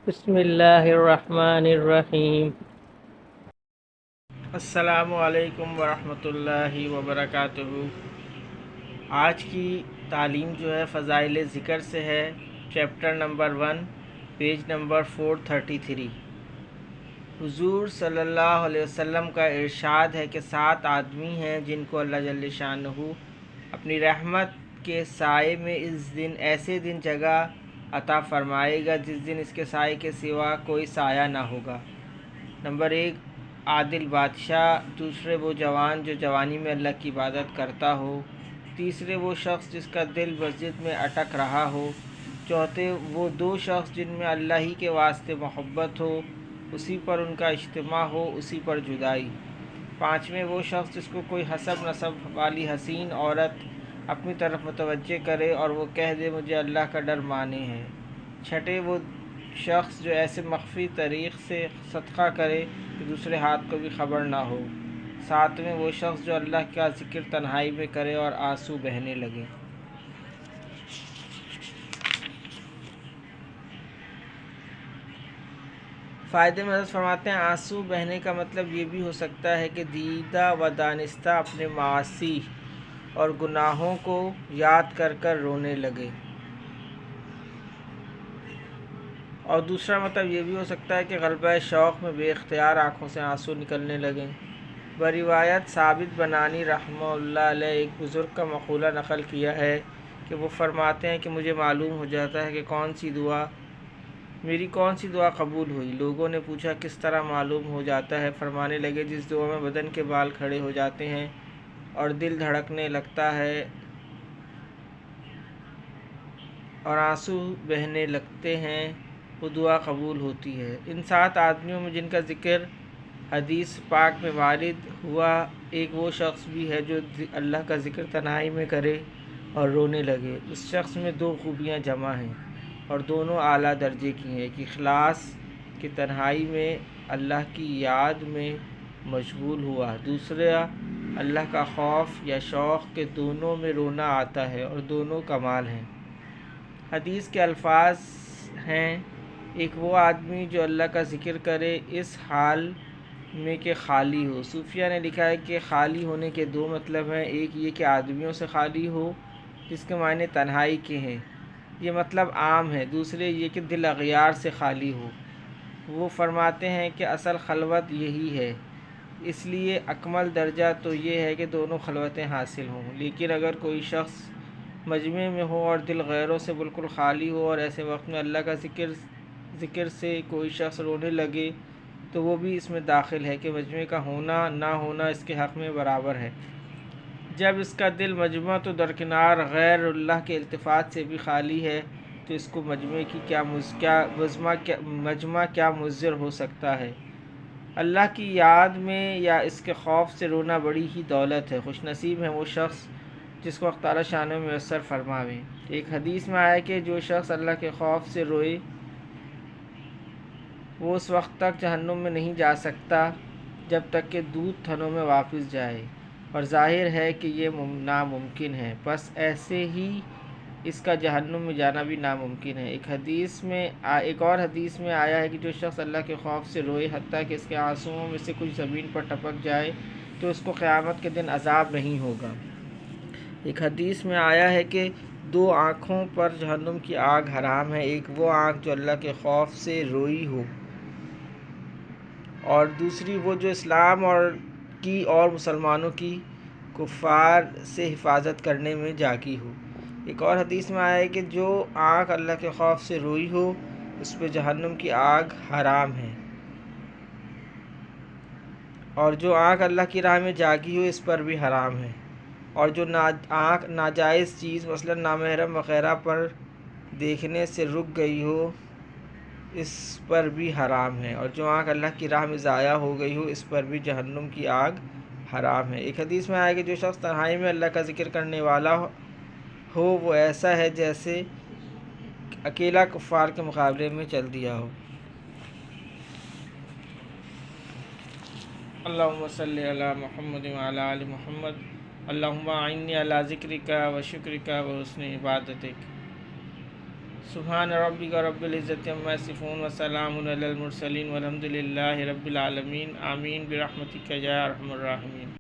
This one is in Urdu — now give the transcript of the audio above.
بسم اللہ الرحمن الرحیم۔ السلام علیکم ورحمۃ اللہ وبرکاتہ۔ آج کی تعلیم جو ہے فضائل ذکر سے ہے، چیپٹر نمبر 1، پیج نمبر 433۔ حضور صلی اللہ علیہ وسلم کا ارشاد ہے کہ 7 آدمی ہیں جن کو اللہ جل شانہ اپنی رحمت کے سائے میں اس دن ایسے دن جگہ عطا فرمائے گا جس دن اس کے سائے کے سوا کوئی سایہ نہ ہوگا۔ نمبر 1، عادل بادشاہ۔ دوسرے، وہ جوان جو جوانی میں اللہ کی عبادت کرتا ہو۔ تیسرے، وہ شخص جس کا دل مسجد میں اٹک رہا ہو۔ چوتھے، وہ 2 شخص جن میں اللہ ہی کے واسطے محبت ہو، اسی پر ان کا اجتماع ہو، اسی پر جدائی۔ پانچویں، وہ شخص جس کو کوئی حسب نسب والی حسین عورت اپنی طرف متوجہ کرے اور وہ کہہ دے مجھے اللہ کا ڈر مانے ہے۔ چھٹے، وہ شخص جو ایسے مخفی طریق سے صدقہ کرے کہ دوسرے ہاتھ کو بھی خبر نہ ہو۔ ساتویں، وہ شخص جو اللہ کا ذکر تنہائی میں کرے اور آنسو بہنے لگے۔ فائدے میں حضرت فرماتے ہیں آنسو بہنے کا مطلب یہ بھی ہو سکتا ہے کہ دیدہ و دانستہ اپنے معاصی اور گناہوں کو یاد کر کر رونے لگے، اور دوسرا مطلب یہ بھی ہو سکتا ہے کہ غلبہ شوق میں بے اختیار آنکھوں سے آنسو نکلنے لگیں۔ بروایت ثابت بنانی رحمہ اللہ علیہ ایک بزرگ کا مقولہ نقل کیا ہے کہ وہ فرماتے ہیں کہ مجھے معلوم ہو جاتا ہے کہ میری کون سی دعا قبول ہوئی۔ لوگوں نے پوچھا کس طرح معلوم ہو جاتا ہے؟ فرمانے لگے جس دعا میں بدن کے بال کھڑے ہو جاتے ہیں اور دل دھڑکنے لگتا ہے اور آنسو بہنے لگتے ہیں، وہ دعا قبول ہوتی ہے۔ ان 7 آدمیوں میں جن کا ذکر حدیث پاک میں وارد ہوا، ایک وہ شخص بھی ہے جو اللہ کا ذکر تنہائی میں کرے اور رونے لگے۔ اس شخص میں 2 خوبیاں جمع ہیں اور دونوں اعلیٰ درجے کی ہیں، ایک اخلاص کہ تنہائی میں اللہ کی یاد میں مشغول ہوا، دوسرا اللہ کا خوف یا شوق کہ دونوں میں رونا آتا ہے اور دونوں کمال ہیں۔ حدیث کے الفاظ ہیں، ایک وہ آدمی جو اللہ کا ذکر کرے اس حال میں کہ خالی ہو۔ صوفیہ نے لکھا ہے کہ خالی ہونے کے 2 مطلب ہیں، ایک یہ کہ آدمیوں سے خالی ہو جس کے معنی تنہائی کے ہیں، یہ مطلب عام ہے، دوسرے یہ کہ دل اغیار سے خالی ہو۔ وہ فرماتے ہیں کہ اصل خلوت یہی ہے، اس لیے اکمل درجہ تو یہ ہے کہ دونوں خلوتیں حاصل ہوں۔ لیکن اگر کوئی شخص مجمع میں ہو اور دل غیروں سے بالکل خالی ہو اور ایسے وقت میں اللہ کا ذکر سے کوئی شخص رونے لگے تو وہ بھی اس میں داخل ہے کہ مجمع کا ہونا نہ ہونا اس کے حق میں برابر ہے۔ جب اس کا دل مجمع تو درکنار غیر اللہ کے التفات سے بھی خالی ہے تو اس کو مجمع کیا مضر ہو سکتا ہے؟ اللہ کی یاد میں یا اس کے خوف سے رونا بڑی ہی دولت ہے، خوش نصیب ہے وہ شخص جس کو اللہ تعالیٰ شان میں میسر فرماوے۔ ایک حدیث میں آیا کہ جو شخص اللہ کے خوف سے روئے وہ اس وقت تک جہنم میں نہیں جا سکتا جب تک کہ دودھ تھنوں میں واپس جائے، اور ظاہر ہے کہ یہ ناممکن ہے، پس ایسے ہی اس کا جہنم میں جانا بھی ناممکن ہے۔ ایک اور حدیث میں آیا ہے کہ جو شخص اللہ کے خوف سے روئے حتیٰ کہ اس کے آنسوؤں میں سے کچھ زمین پر ٹپک جائے تو اس کو قیامت کے دن عذاب نہیں ہوگا۔ ایک حدیث میں آیا ہے کہ 2 آنکھوں پر جہنم کی آگ حرام ہے، ایک وہ آنکھ جو اللہ کے خوف سے روئی ہو اور دوسری وہ جو اسلام اور مسلمانوں کی کفار سے حفاظت کرنے میں جاگی ہو۔ ایک اور حدیث میں آیا ہے کہ جو آنکھ اللہ کے خوف سے روئی ہو اس پہ جہنم کی آگ حرام ہے، اور جو آنکھ اللہ کی راہ میں جاگی ہو اس پر بھی حرام ہے، اور جو آنکھ ناجائز چیز مثلا نامحرم وغیرہ پر دیکھنے سے رک گئی ہو اس پر بھی حرام ہے، اور جو آنکھ اللہ کی راہ میں ضائع ہو گئی ہو اس پر بھی جہنم کی آگ حرام ہے۔ ایک حدیث میں آیا کہ جو شخص تنہائی میں اللہ کا ذکر کرنے والا ہو وہ ایسا ہے جیسے اکیلا کفار کے مقابلے میں چل دیا ہو۔ اللہم صلی علی محمد وعلی آل محمد، اللہم اعنی علی ذکرک و شکرک و حسن عبادتک۔ سبحان ربک رب العزت عما یصفون وسلام علی المرسلین والحمد للہ رب العالمین آمین برحمتک یا ارحم الراحمین.